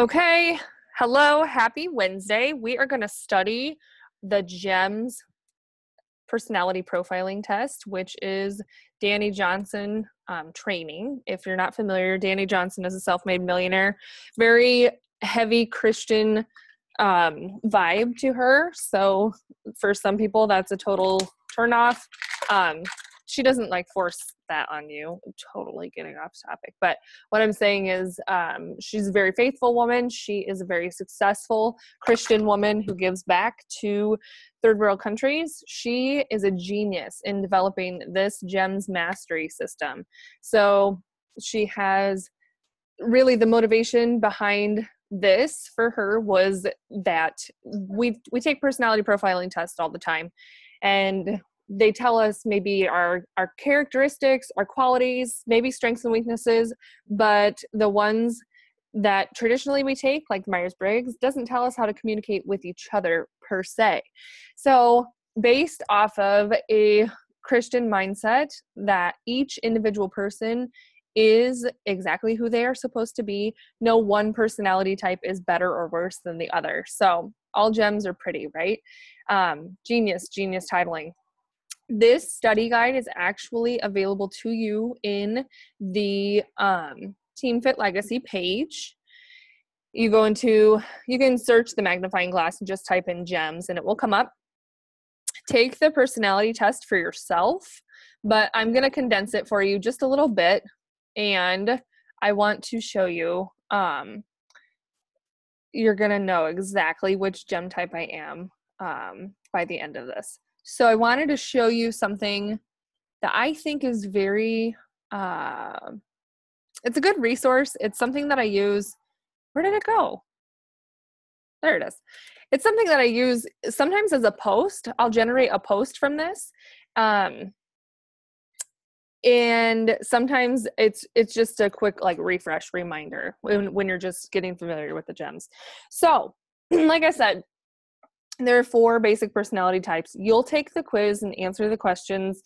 Okay, hello, happy Wednesday. We are going to study the GEMS personality profiling test, which is Danny Johnson training. If you're not familiar, Danny Johnson is a self-made millionaire, very heavy Christian vibe to her. So for some people, that's a total turnoff. She doesn't like force that on you. I'm totally getting off topic. But what I'm saying is she's a very faithful woman. She is a very successful Christian woman who gives back to third world countries. She is a genius in developing this GEMS mastery system. So she has really the motivation behind this for her was that we take personality profiling tests all the time, and they tell us maybe our characteristics, our qualities, maybe strengths and weaknesses, but the ones that traditionally we take, like Myers-Briggs, doesn't tell us how to communicate with each other per se. So based off of a Christian mindset that each individual person is exactly who they are supposed to be, no one personality type is better or worse than the other. So all gems are pretty, right? Genius titling. This study guide is actually available to you in the Team Fit Legacy page. You can search the magnifying glass and just type in GEMS and it will come up. Take the personality test for yourself, but I'm going to condense it for you just a little bit. And I want to show you, you're going to know exactly which gem type I am by the end of this. So I wanted to show you something that I think is very, it's a good resource. It's something that I use. Where did it go? There it is. It's something that I use sometimes as a post. I'll generate a post from this. And sometimes it's just a quick like refresh reminder when you're just getting familiar with the gems. So like I said, there are 4 basic personality types. You'll take the quiz and answer the questions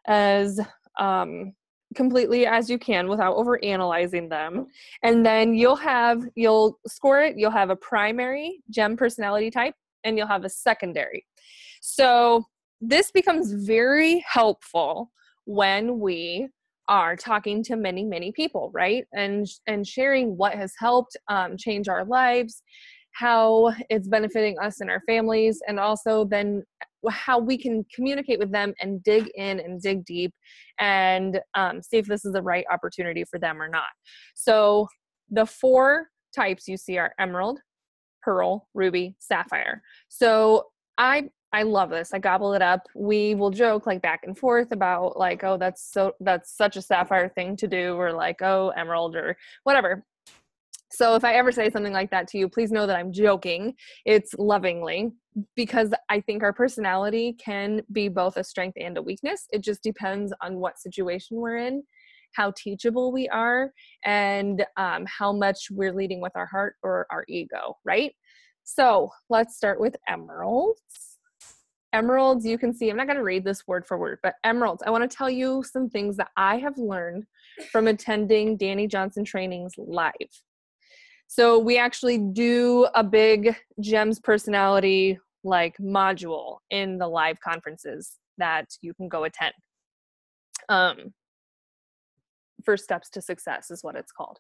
as completely as you can without overanalyzing them. And then you'll score it. You'll have a primary gem personality type and you'll have a secondary. So this becomes very helpful when we are talking to many, many people, right? And sharing what has helped change our lives, how it's benefiting us and our families, and also then how we can communicate with them and dig in and dig deep and see if this is the right opportunity for them or not. So the 4 types you see are emerald, pearl, ruby, sapphire. So I love this. I gobble it up. We will joke like back and forth about like, oh, that's such a sapphire thing to do, or like, oh, emerald or whatever. So if I ever say something like that to you, please know that I'm joking. It's lovingly, because I think our personality can be both a strength and a weakness. It just depends on what situation we're in, how teachable we are, and how much we're leading with our heart or our ego, right? So let's start with emeralds. Emeralds, you can see, I'm not going to read this word for word, but emeralds, I want to tell you some things that I have learned from attending Danny Johnson trainings live. So we actually do a big GEMS personality like module in the live conferences that you can go attend. First Steps to Success is what it's called.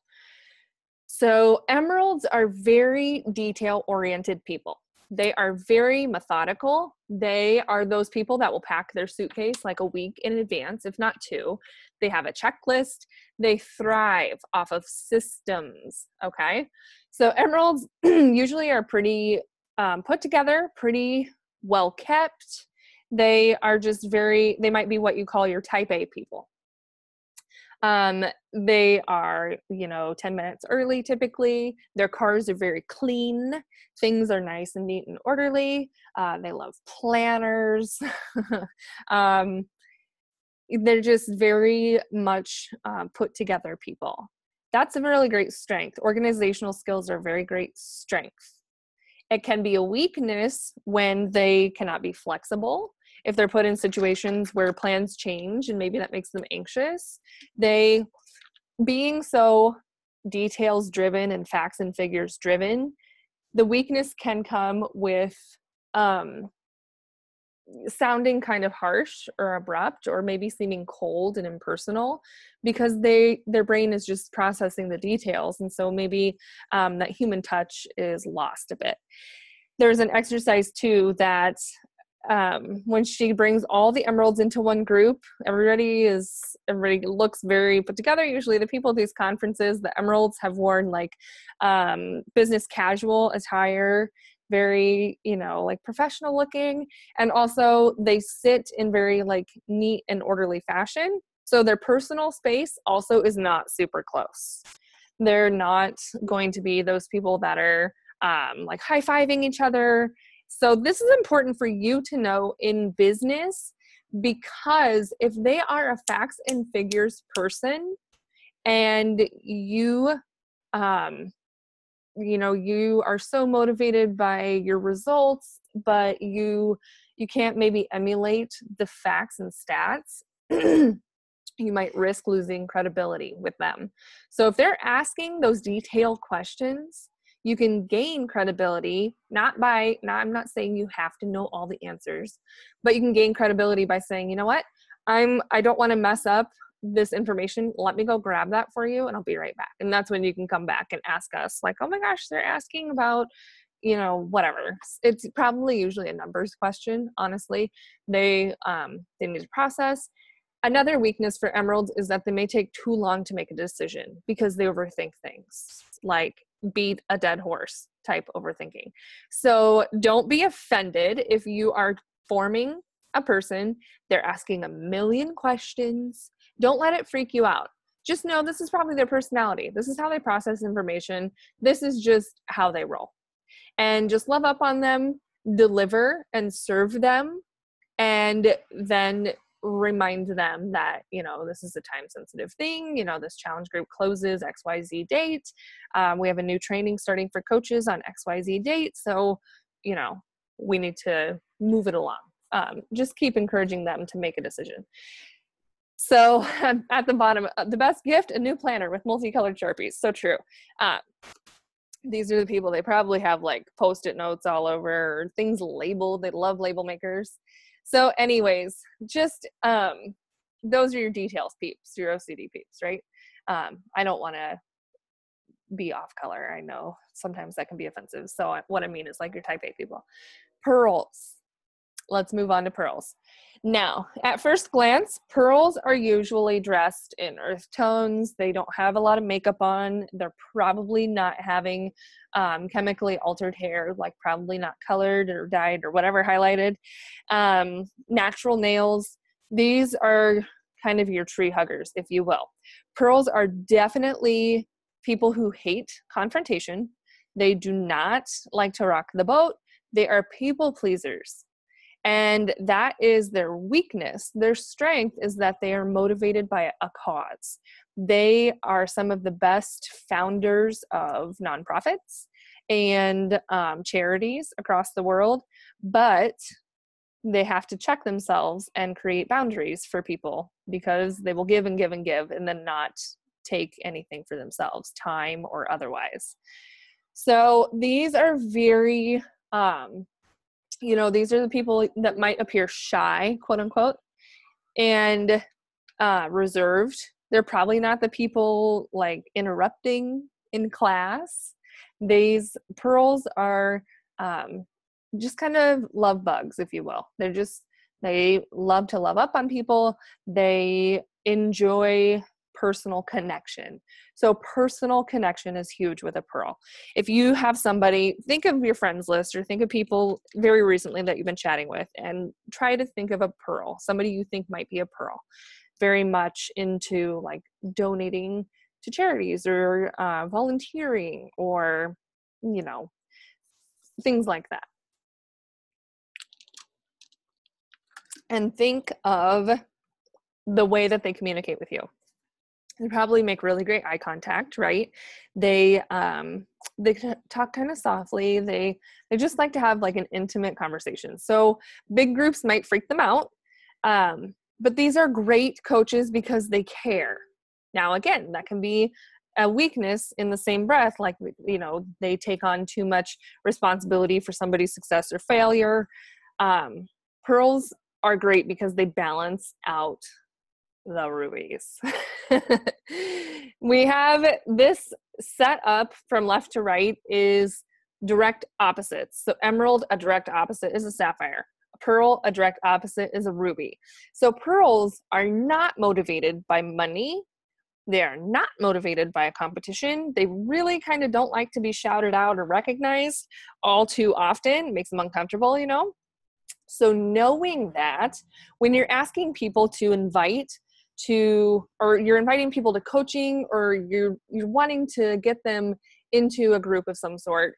So emeralds are very detail-oriented people. They are very methodical. They are those people that will pack their suitcase like a week in advance, if not 2. They have a checklist. They thrive off of systems, okay? So emeralds usually are pretty put together, pretty well kept. They are just they might be what you call your type A people. They are, 10 minutes early typically. Their cars are very clean. Things are nice and neat and orderly. They love planners. They're just very much put together people. That's a really great strength. Organizational skills are very great strength. It can be a weakness when they cannot be flexible. If they're put in situations where plans change and maybe that makes them anxious, being so details driven and facts and figures driven, the weakness can come with sounding kind of harsh or abrupt, or maybe seeming cold and impersonal, because their brain is just processing the details, and so maybe that human touch is lost a bit. There's an exercise too that when she brings all the emeralds into one group, everybody looks very put together. Usually the people at these conferences, the emeralds have worn like business casual attire, very, like professional looking. And also they sit in very like neat and orderly fashion. So their personal space also is not super close. They're not going to be those people that are like high-fiving each other. So this is important for you to know in business, because if they are a facts and figures person and you you are so motivated by your results, but you can't maybe emulate the facts and stats, you might risk losing credibility with them. So if they're asking those detailed questions, you can gain credibility, I'm not saying you have to know all the answers, but you can gain credibility by saying, you know what, I don't want to mess up this information. Let me go grab that for you and I'll be right back. And that's when you can come back and ask us like, oh my gosh, they're asking about, whatever. It's probably usually a numbers question. Honestly, they need to process. Another weakness for emeralds is that they may take too long to make a decision because they overthink things, like beat a dead horse type overthinking. So don't be offended if you are forming a person, they're asking a million questions. Don't let it freak you out. Just know this is probably their personality. This is how they process information. This is just how they roll. And just love up on them, deliver and serve them, and then remind them that, this is a time sensitive thing. This challenge group closes XYZ date. We have a new training starting for coaches on XYZ date. So, we need to move it along. Just keep encouraging them to make a decision. So at the bottom, the best gift, a new planner with multicolored Sharpies. So true. These are the people, they probably have like Post-it notes all over, or things labeled. They love label makers. So anyways, just those are your details peeps, your OCD peeps, right? I don't want to be off color. I know sometimes that can be offensive. So what I mean is like your type A people. Pearls. Let's move on to pearls. Now, at first glance, pearls are usually dressed in earth tones. They don't have a lot of makeup on. They're probably not having chemically altered hair, like probably not colored or dyed or whatever, highlighted. Natural nails. These are kind of your tree huggers, if you will. Pearls are definitely people who hate confrontation. They do not like to rock the boat. They are people pleasers. And that is their weakness. Their strength is that they are motivated by a cause. They are some of the best founders of nonprofits and charities across the world, but they have to check themselves and create boundaries for people, because they will give and give and give and then not take anything for themselves, time or otherwise. So these are very these are the people that might appear shy, quote unquote, and reserved. They're probably not the people like interrupting in class. These pearls are just kind of love bugs, if you will. They love to love up on people. They enjoy personal connection. So personal connection is huge with a pearl. If you have somebody, think of your friends list or think of people very recently that you've been chatting with, and try to think of a pearl, somebody you think might be a pearl, very much into like donating to charities or volunteering or, things like that. And think of the way that they communicate with you. They probably make really great eye contact, right? They talk kind of softly. They just like to have like an intimate conversation. So big groups might freak them out. But these are great coaches because they care. Now, again, that can be a weakness in the same breath, like, you know, they take on too much responsibility for somebody's success or failure. Pearls are great because they balance out the rubies. We have this set up from left to right is direct opposites. So emerald, a direct opposite is a sapphire. A pearl, a direct opposite is a ruby. So pearls are not motivated by money. They are not motivated by a competition. They really kind of don't like to be shouted out or recognized all too often. It makes them uncomfortable, you know? So knowing that, when you're asking people to invite to, or you're inviting people to coaching, or you're wanting to get them into a group of some sort,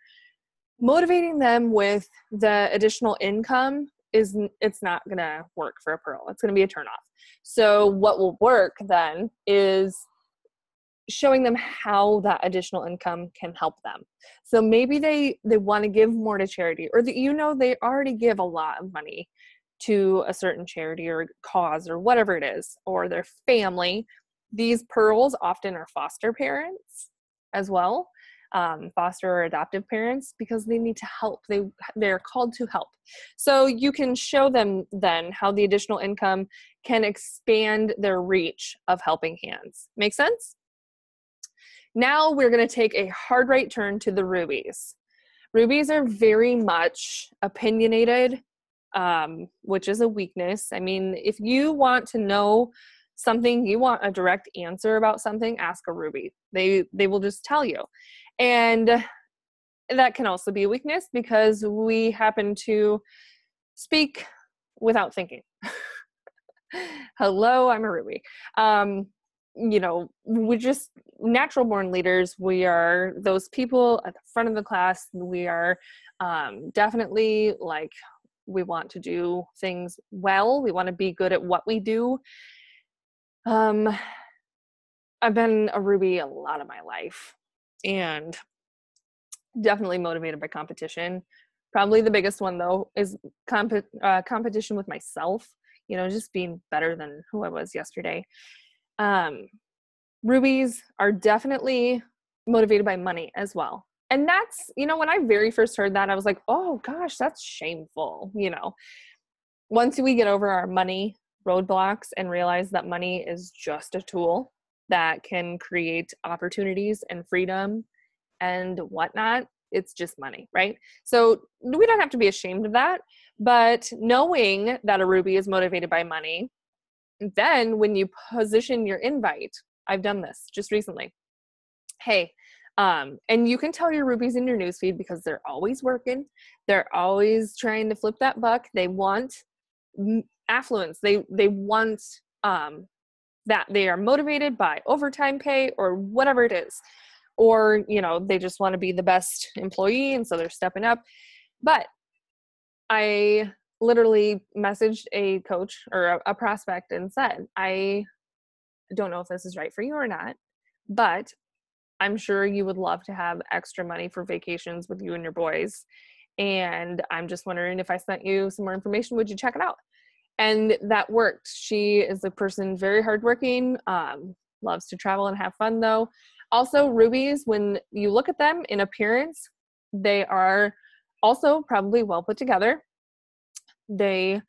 motivating them with the additional income it's not going to work for a pearl. It's going to be a turnoff. So what will work then is showing them how that additional income can help them. So maybe they want to give more to charity, or that, you know, they already give a lot of money to a certain charity or cause or whatever it is, or their family. These pearls often are foster parents as well, foster or adoptive parents, because they need to help. They're called to help. So you can show them then how the additional income can expand their reach of helping hands. Make sense? Now we're going to take a hard right turn to the rubies. Rubies are very much opinionated, which is a weakness. I mean, if you want to know something, you want a direct answer about something, ask a ruby. They will just tell you. And that can also be a weakness because we happen to speak without thinking. Hello, I'm a ruby. You know, we're just natural born leaders. We are those people at the front of the class. We are definitely like, we want to do things well. We want to be good at what we do. I've been a ruby a lot of my life and definitely motivated by competition. Probably the biggest one though is competition with myself, you know, just being better than who I was yesterday. Rubies are definitely motivated by money as well. And that's, you know, when I very first heard that, I was like, oh gosh, that's shameful. You know, once we get over our money roadblocks and realize that money is just a tool that can create opportunities and freedom and whatnot, it's just money, right? So we don't have to be ashamed of that. But knowing that a ruby is motivated by money, then when you position your invite, I've done this just recently. Hey, and you can tell your rubies in your newsfeed because they're always working. They're always trying to flip that buck. They want affluence. They want that they are motivated by overtime pay or whatever it is. Or, you know, they just want to be the best employee and so they're stepping up. But I literally messaged a coach or a prospect and said, I don't know if this is right for you or not, but I'm sure you would love to have extra money for vacations with you and your boys. And I'm just wondering, if I sent you some more information, would you check it out? And that worked. She is a person very hardworking, loves to travel and have fun though. Also, rubies, when you look at them in appearance, they are also probably well put together. They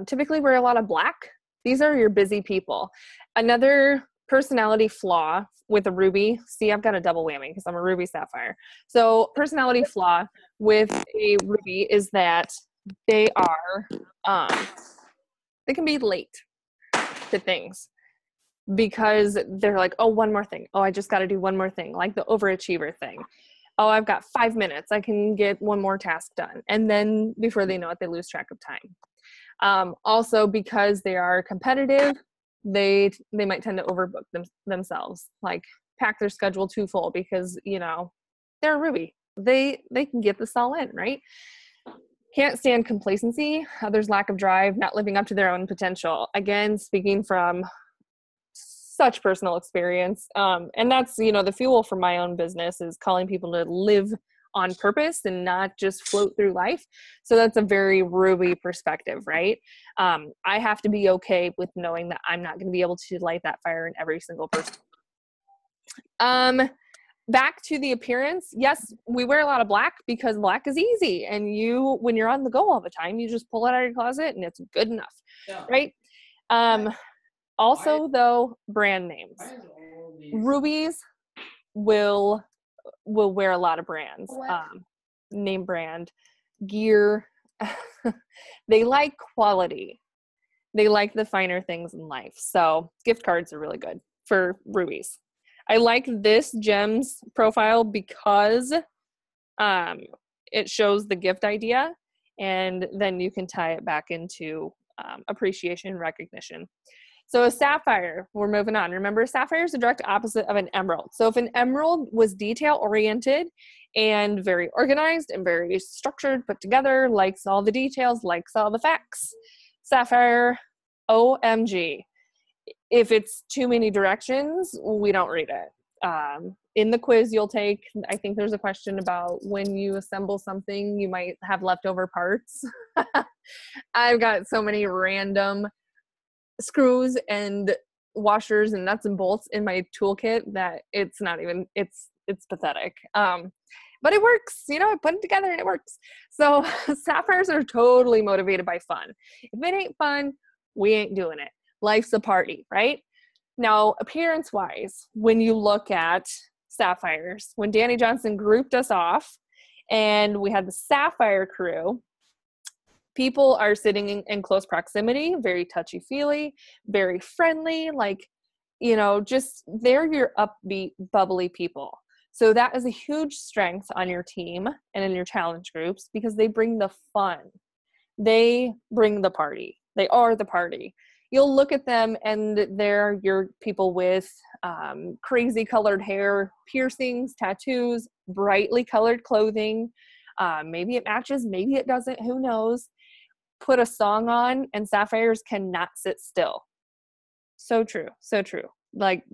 typically wear a lot of black. These are your busy people. Another personality flaw with a ruby, see, I've got a double whammy because I'm a ruby sapphire. So personality flaw with a ruby is that they are, they can be late to things because they're like, oh, one more thing. Oh, I just got to do one more thing, like the overachiever thing. Oh, I've got 5 minutes. I can get one more task done. And then before they know it, they lose track of time. Also, because they are competitive, they might tend to overbook themselves, like pack their schedule too full because, you know, they're a ruby. They can get this all in, right? Can't stand complacency, others' lack of drive, not living up to their own potential. Again, speaking from such personal experience. And that's, you know, the fuel for my own business is calling people to live on purpose and not just float through life. So that's a very ruby perspective, right? I have to be okay with knowing that I'm not going to be able to light that fire in every single person. Back to the appearance. Yes, we wear a lot of black because black is easy. And when you're on the go all the time, you just pull it out of your closet and it's good enough. Yeah. Right? Also, though, brand names. Rubies will wear a lot of brands. Name brand, gear. They like quality. They like the finer things in life. So gift cards are really good for rubies. I like this gems profile because it shows the gift idea, and then you can tie it back into appreciation, recognition. So a sapphire, we're moving on. Remember, a sapphire is the direct opposite of an emerald. So if an emerald was detail-oriented and very organized and very structured, put together, likes all the details, likes all the facts, sapphire, OMG. If it's too many directions, we don't read it. In the quiz you'll take, I think there's a question about when you assemble something, you might have leftover parts. I've got so many random screws and washers and nuts and bolts in my toolkit that it's not even, it's pathetic. But it works, I put it together and it works. So sapphires are totally motivated by fun. If it ain't fun, we ain't doing it. Life's a party, right? Now, appearance-wise, when you look at sapphires, when Danny Johnson grouped us off and we had the sapphire crew, people are sitting in close proximity, very touchy-feely, very friendly, just they're your upbeat, bubbly people. So that is a huge strength on your team and in your challenge groups because they bring the fun. They bring the party. They are the party. You'll look at them and they're your people with crazy colored hair, piercings, tattoos, brightly colored clothing. Maybe it matches, maybe it doesn't, who knows. Put a song on and sapphires cannot sit still. So true, so true.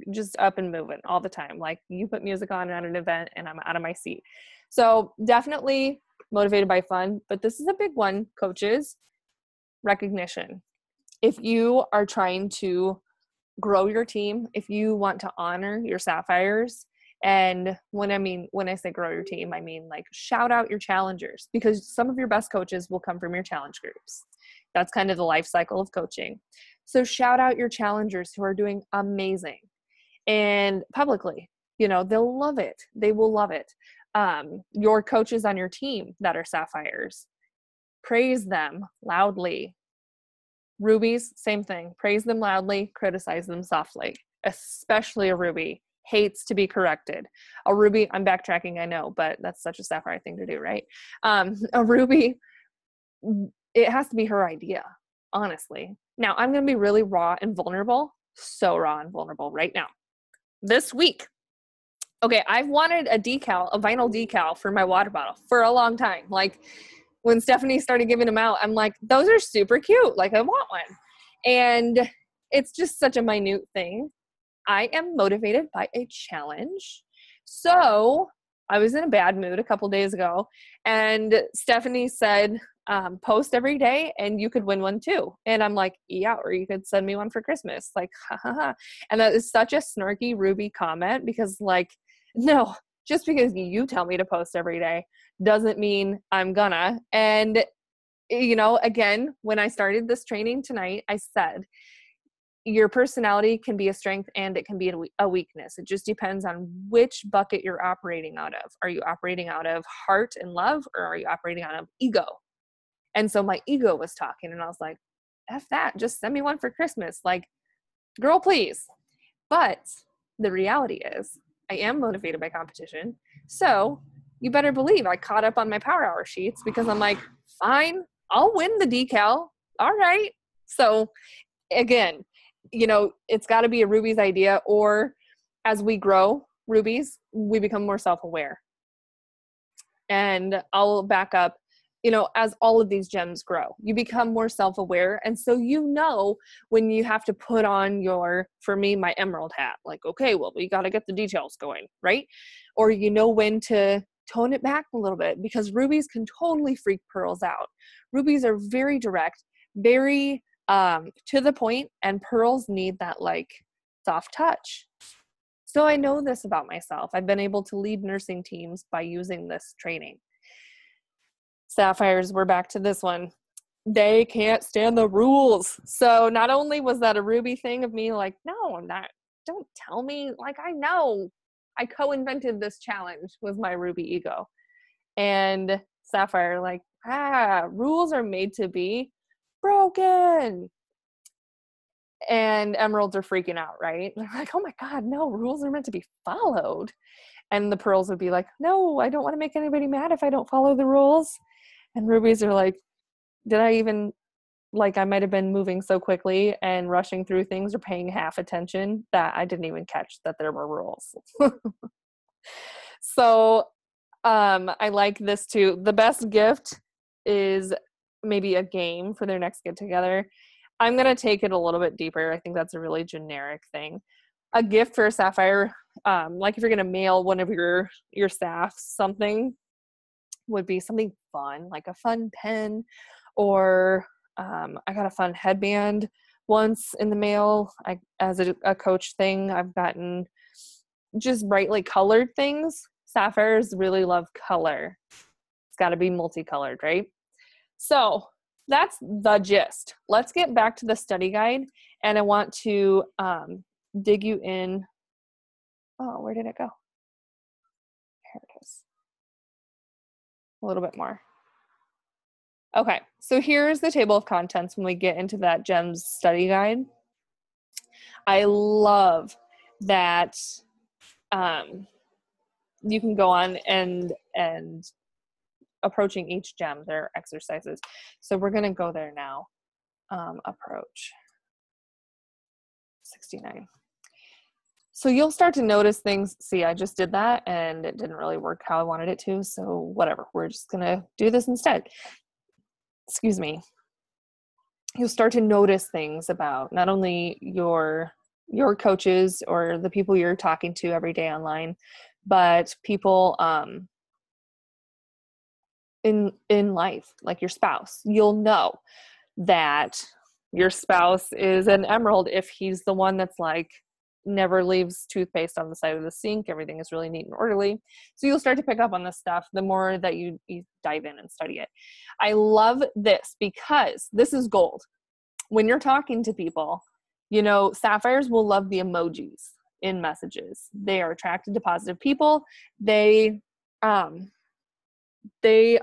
Just up and moving all the time. You put music on at an event and I'm out of my seat. So definitely motivated by fun, but this is a big one, coaches. Recognition. If you are trying to grow your team, if you want to honor your sapphires, and when I say grow your team, I mean shout out your challengers, because some of your best coaches will come from your challenge groups. That's kind of the life cycle of coaching. So shout out your challengers who are doing amazing, and publicly, they'll love it. They will love it. Your coaches on your team that are sapphires, praise them loudly. Rubies, same thing. Praise them loudly, criticize them softly. Especially a ruby hates to be corrected. A ruby, I'm backtracking, I know, but that's such a sapphire thing to do, right? A ruby, it has to be her idea, honestly. Now, I'm going to be really raw and vulnerable, so raw and vulnerable right now. This week, okay, I've wanted a vinyl decal for my water bottle for a long time. When Stephanie started giving them out, I'm like, those are super cute. I want one. And it's just such a minute thing. I am motivated by a challenge. So I was in a bad mood a couple days ago, and Stephanie said, post every day and you could win one too. And I'm like, yeah, or you could send me one for Christmas. Ha ha ha. And that is such a snarky Ruby comment because no, just because you tell me to post every day doesn't mean I'm gonna. And, again, when I started this training tonight, I said, your personality can be a strength and it can be a weakness. It just depends on which bucket you're operating out of. Are you operating out of heart and love, or are you operating out of ego? And so my ego was talking and I was like, F that, just send me one for Christmas. Girl, please. But the reality is I am motivated by competition. So you better believe I caught up on my power hour sheets because I'm like, fine, I'll win the decal. All right. So again, it's got to be a Ruby's idea, or as we grow Rubies, we become more self-aware. And I'll back up, as all of these gems grow, you become more self-aware. And so, when you have to put on for me, my emerald hat, okay, well, we got to get the details going, right? Or, when to tone it back a little bit, because rubies can totally freak pearls out. Rubies are very direct, very to the point, and pearls need that soft touch. So I know this about myself. I've been able to lead nursing teams by using this training. Sapphires, we're back to this one. They can't stand the rules. So not only was that a Ruby thing of me like, no, I'm not, don't tell me, like, I know I co-invented this challenge, was my Ruby ego. And Sapphire, like, rules are made to be broken. And emeralds are freaking out, right? They're like, oh my God, no, rules are meant to be followed. And the pearls would be like, no, I don't want to make anybody mad if I don't follow the rules. And rubies are like, did I even, like, I might have been moving so quickly and rushing through things or paying half attention that I didn't even catch that there were rules. So I like this too. The best gift is maybe a game for their next get together. I'm going to take it a little bit deeper. I think that's a really generic thing. A gift for a Sapphire, like if you're going to mail one of your staff something, would be something fun, like a fun pen, or I got a fun headband once in the mail. As a coach thing, I've gotten just brightly colored things. Sapphires really love color. It's got to be multicolored, right? So that's the gist. Let's get back to the study guide, and I want to dig you in. Oh, where did it go? Here it is. A little bit more. Okay, so here's the table of contents when we get into that GEMS study guide. I love that you can go on and approaching each gem, there are exercises. So we're going to go there now. Approach 69. So you'll start to notice things. See, I just did that and it didn't really work how I wanted it to. So whatever, we're just going to do this instead. Excuse me. You'll start to notice things about not only your coaches or the people you're talking to every day online, but people in life, like your spouse. You'll know that your spouse is an emerald if he's the one that's like never leaves toothpaste on the side of the sink. Everything is really neat and orderly. So you'll start to pick up on this stuff the more that you dive in and study it. I love this because this is gold. When you're talking to people, you know, Sapphires will love the emojis in messages. They are attracted to positive people. They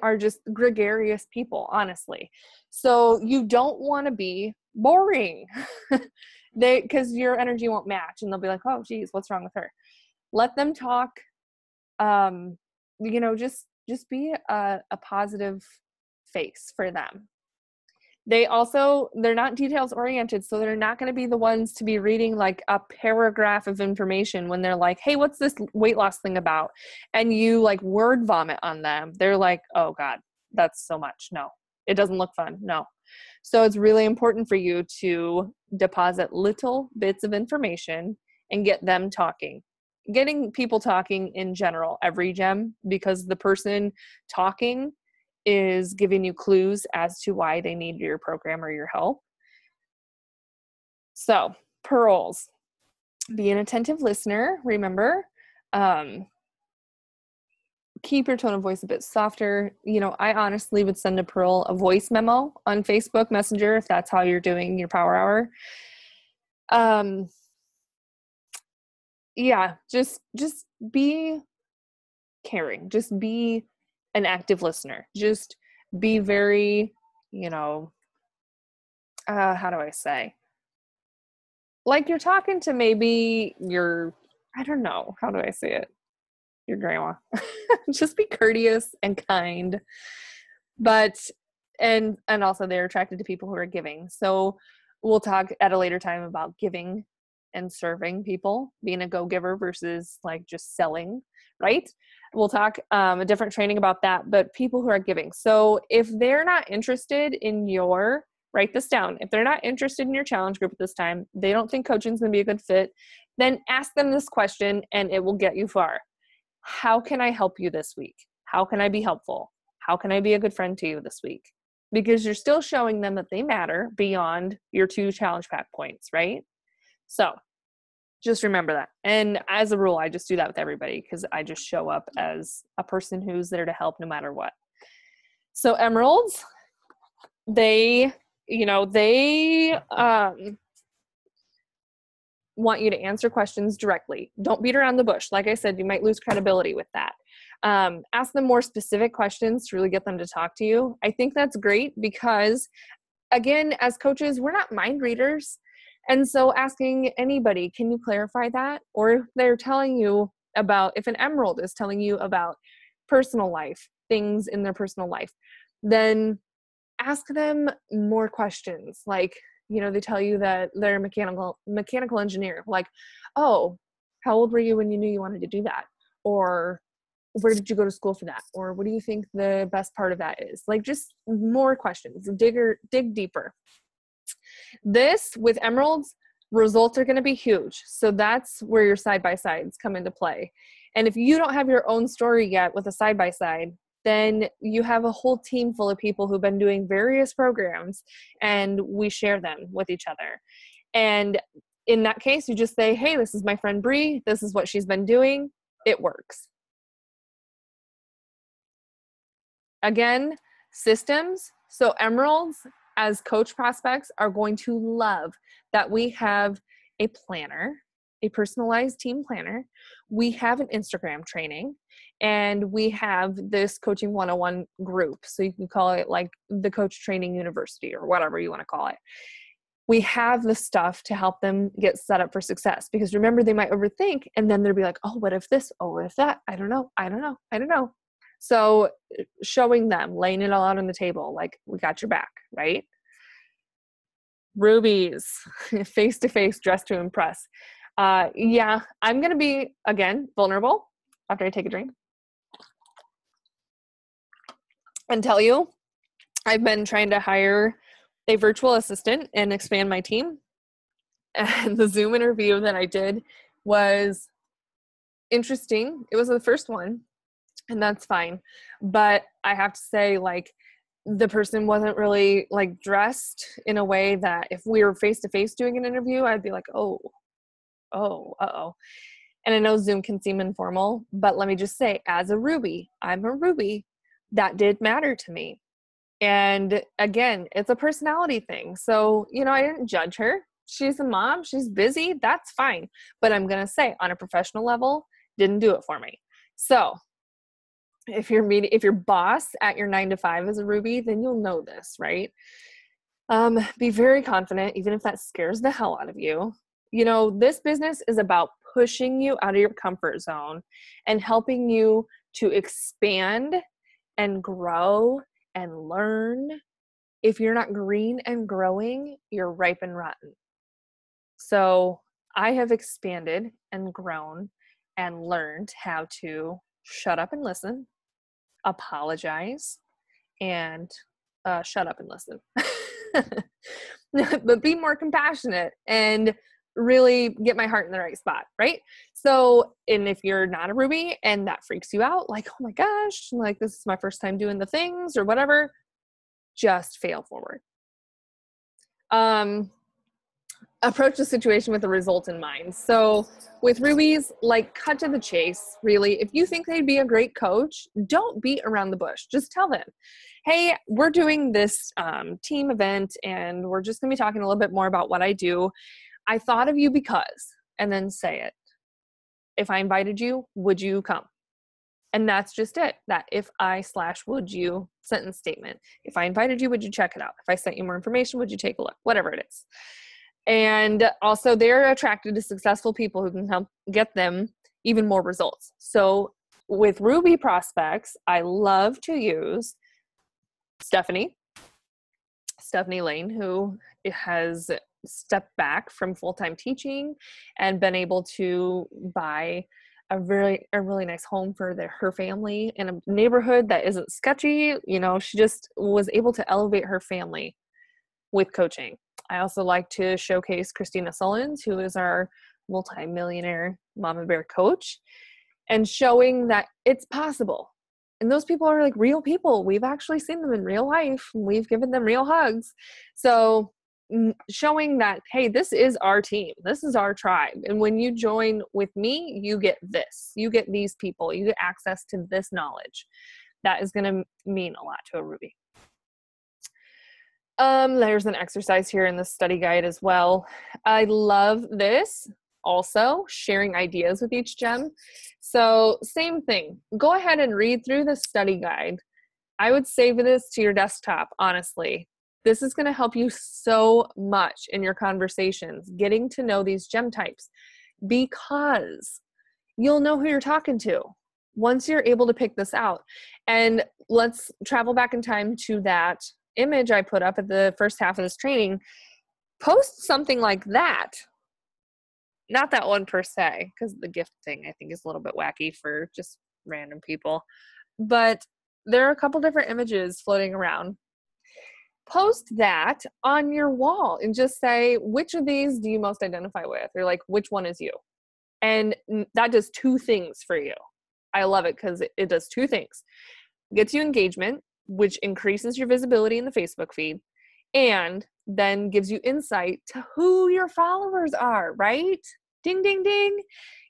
are just gregarious people, honestly. So you don't want to be boring. Because your energy won't match, and they'll be like, oh geez, what's wrong with her? Let them talk. You know, just be a positive face for them. They're not details oriented, so they're not going to be the ones to be reading like a paragraph of information when they're like, hey, what's this weight loss thing about? And you like word vomit on them. They're like, oh God, that's so much. No, it doesn't look fun. No. So it's really important for you to deposit little bits of information and get them talking. Getting people talking in general, every gem, because the person talking is giving you clues as to why they need your program or your help. So, pearls. Be an attentive listener, remember. Keep your tone of voice a bit softer. You know, I honestly would send a pearl a voice memo on Facebook Messenger if that's how you're doing your power hour. Yeah, just be caring. Just be an active listener. Just be very, you know, how do I say? Like you're talking to maybe I don't know, how do I say it? Your grandma. Just be courteous and kind. But, and also they're attracted to people who are giving. So we'll talk at a later time about giving and serving people, being a go-giver versus like just selling, right? We'll talk a different training about that, but people who are giving. So if they're not interested in write this down. If they're not interested in your challenge group at this time, they don't think coaching is going to be a good fit, then ask them this question and it will get you far. How can I help you this week? How can I be helpful? How can I be a good friend to you this week? Because you're still showing them that they matter beyond your 2 challenge pack points, right? So Just remember that. And as a rule, I just do that with everybody because I just show up as a person who's there to help no matter what. So emeralds, they, they want you to answer questions directly. Don't beat around the bush. Like I said, you might lose credibility with that. Ask them more specific questions to really get them to talk to you. I think that's great because, again, as coaches, we're not mind readers. And so asking anybody, can you clarify that? Or if they're telling you about, if an emerald is telling you about personal life, things in their personal life, then ask them more questions. Like, they tell you that they're a mechanical engineer. Like, oh, how old were you when you knew you wanted to do that? Or where did you go to school for that? Or what do you think the best part of that is? Like, just more questions, dig deeper. This, with emeralds, results are going to be huge. So that's where your side-by-sides come into play. And if you don't have your own story yet with a side-by-side, then you have a whole team full of people who've been doing various programs, and we share them with each other. And in that case, you just say, hey, this is my friend Bree. This is what she's been doing. It works. Again, systems. So emeralds, as coach prospects, are going to love that we have a planner, a personalized team planner. We have an Instagram training, and we have this coaching 101 group. So you can call it like the Coach Training University or whatever you want to call it. We have the stuff to help them get set up for success, because remember, they might overthink and then they'll be like, oh, what if this? Oh, what if that? I don't know. So showing them, laying it all out on the table, like, we got your back, right? Rubies, face-to-face, dressed to impress. Yeah, I'm going to be, again, vulnerable after I take a drink and tell you, I've been trying to hire a virtual assistant and expand my team. And the Zoom interview that I did was interesting. It was the first one, and that's fine. But I have to say, like, the person wasn't really like dressed in a way that if we were face-to-face doing an interview, I'd be like, uh-oh. And I know Zoom can seem informal, but let me just say, as a Ruby, I'm a Ruby, that did matter to me. And again, it's a personality thing. So, I didn't judge her. She's a mom. She's busy. That's fine. But I'm going to say, on a professional level, didn't do it for me. So if your boss at your 9 to 5 is a Ruby, then you'll know this, right? Be very confident, even if that scares the hell out of you. This business is about pushing you out of your comfort zone and helping you to expand and grow and learn. If you're not green and growing, you're ripe and rotten. So I have expanded and grown and learned how to shut up and listen, apologize, and shut up and listen. But be more compassionate and really get my heart in the right spot, right? So, and if you're not a Ruby and that freaks you out, like, oh my gosh, like, this is my first time doing the things or whatever, just fail forward. Approach the situation with the result in mind. So with Rubies, like, cut to the chase, really. If you think they'd be a great coach, don't beat around the bush. Just tell them, hey, we're doing this team event, and we're just going to be talking a little bit more about what I do. I thought of you because, and then say it. If I invited you, would you come? And that's just it. That if I/would you sentence statement. If I invited you, would you check it out? If I sent you more information, would you take a look? Whatever it is. And also, they're attracted to successful people who can help get them even more results. So with Ruby prospects, I love to use Stephanie Lane, who has stepped back from full-time teaching and been able to buy a really nice home for her family in a neighborhood that isn't sketchy. She just was able to elevate her family with coaching. I also like to showcase Christina Sullins, who is our multi-millionaire mama bear coach, and showing that it's possible. And those people are like real people. We've actually seen them in real life. We've given them real hugs. So showing that, hey, this is our team. This is our tribe. And when you join with me, you get this. You get these people. You get access to this knowledge. That is going to mean a lot to a Ruby. There's an exercise here in the study guide as well. I love this. Also, sharing ideas with each gem. So same thing. Go ahead and read through the study guide. I would save this to your desktop, honestly. This is going to help you so much in your conversations, getting to know these gem types, because you'll know who you're talking to once you're able to pick this out. And let's travel back in time to that image I put up at the first half of this training. Post something like that. Not that one per se, because the gift thing I think is a little bit wacky for just random people. But there are a couple different images floating around. Post that on your wall and just say, which of these do you most identify with? Or like, which one is you? And that does two things for you. I love it because it does two things. It gets you engagement, which increases your visibility in the Facebook feed, and then gives you insight to who your followers are, right? Ding, ding, ding.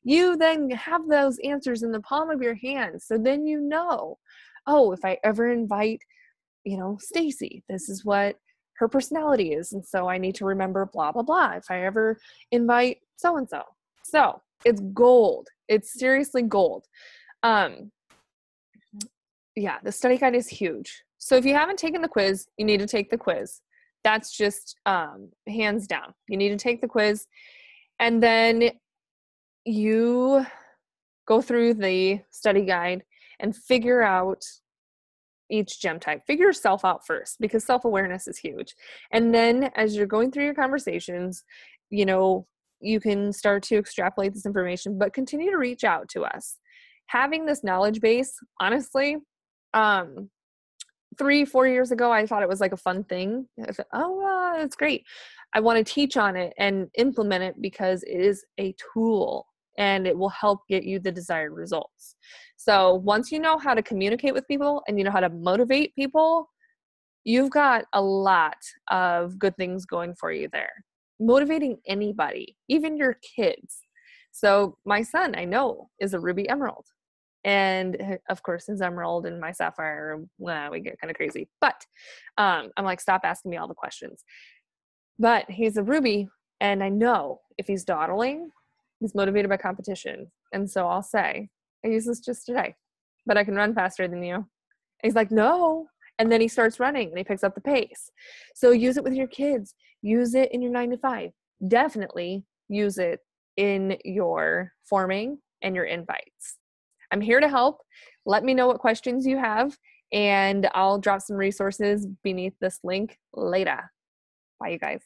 You then have those answers in the palm of your hand. So then you know, oh, if I ever invite, Stacy, this is what her personality is. And so I need to remember blah, blah, blah. If I ever invite so-and-so. So it's gold. It's seriously gold. Yeah, the study guide is huge. So if you haven't taken the quiz, you need to take the quiz. That's just hands down. You need to take the quiz, and then you go through the study guide and figure out each gem type. Figure yourself out first, because self-awareness is huge. And then as you're going through your conversations, you can start to extrapolate this information, but continue to reach out to us. Having this knowledge base, honestly, 3-4 years ago, I thought it was like a fun thing. I thought, oh, it's great. I want to teach on it and implement it because it is a tool and it will help get you the desired results. So once you know how to communicate with people and you know how to motivate people, you've got a lot of good things going for you there. Motivating anybody, even your kids. So my son, I know, is a Ruby Emerald. And of course, his Emerald and my Sapphire, we get kind of crazy. But I'm like, stop asking me all the questions. But he's a Ruby, and I know if he's dawdling, he's motivated by competition. And so I'll say, I use this just today, but I can run faster than you. And he's like, no. And then he starts running and he picks up the pace. So use it with your kids. Use it in your 9-to-5. Definitely use it in your forming and your invites. I'm here to help. Let me know what questions you have, and I'll drop some resources beneath this link later. Bye, you guys.